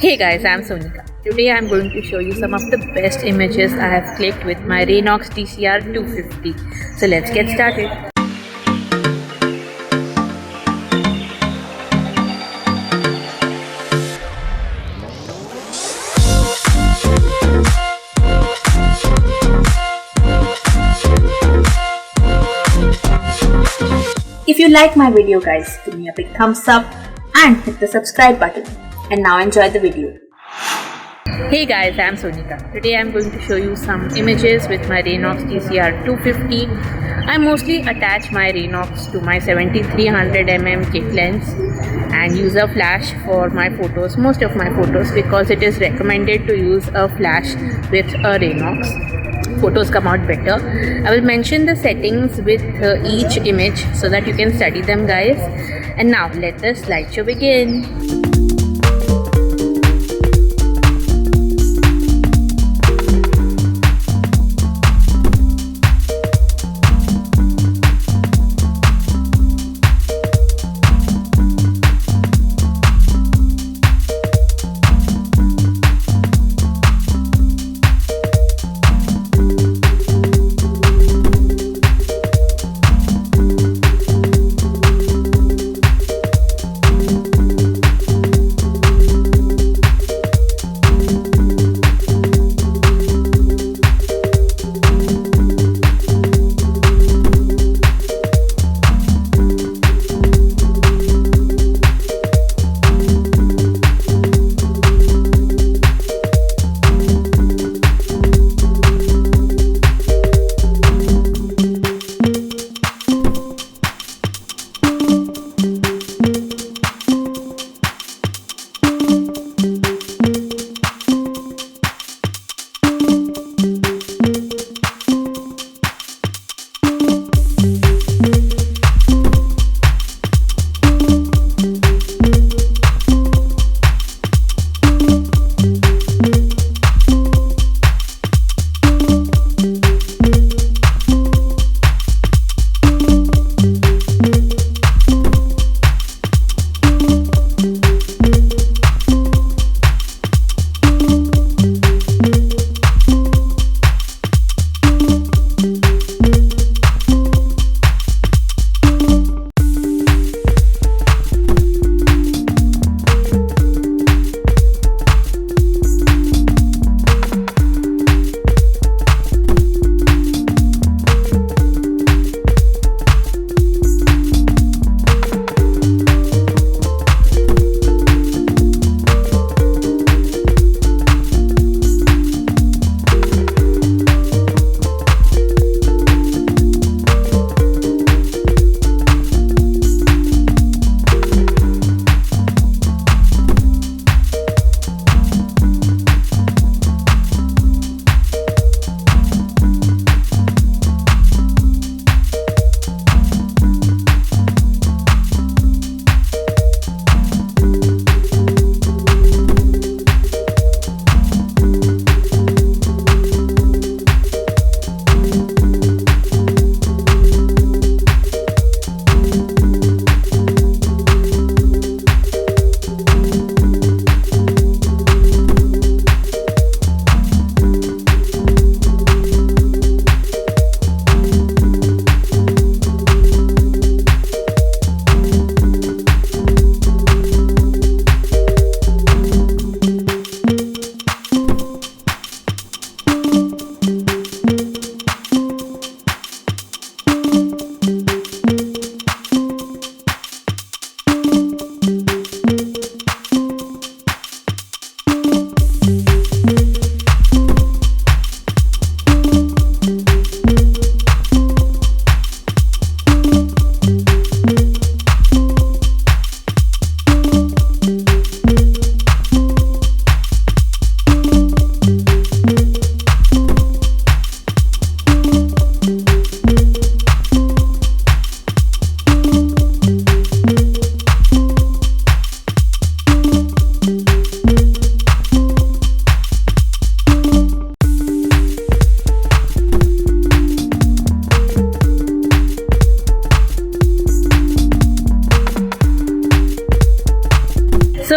Hey guys, I'm Sonika. Today I'm going to show you some of the best images I have clicked with my Raynox DCR-250. So let's get started. If you like my video guys, give me a big thumbs up and hit the subscribe button. And now enjoy the video. Hey guys, I'm Sonika. Today I'm going to show you some images with my Raynox DCR-250. I mostly attach my Raynox to my 7300mm kit lens and use a flash for my photos, most of my photos, because it is recommended to use a flash with a Raynox. Photos come out better. I will mention the settings with each image so that you can study them guys. And now let the slideshow begin.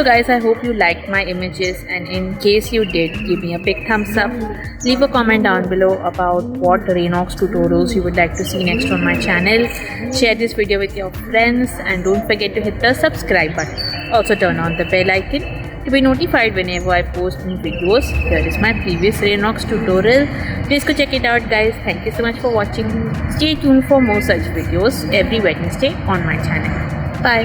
guys, I hope you liked my images, and in case you did, give me a big thumbs up. Leave a comment down below about what Raynox tutorials you would like to see next on my channel. Share this video with your friends and don't forget to hit the subscribe button. Also turn on the bell icon to be notified whenever I post new videos. Here is my previous Raynox tutorial. Please go check it out, guys. Thank you so much for watching. Stay tuned for more such videos every Wednesday on my channel. Bye.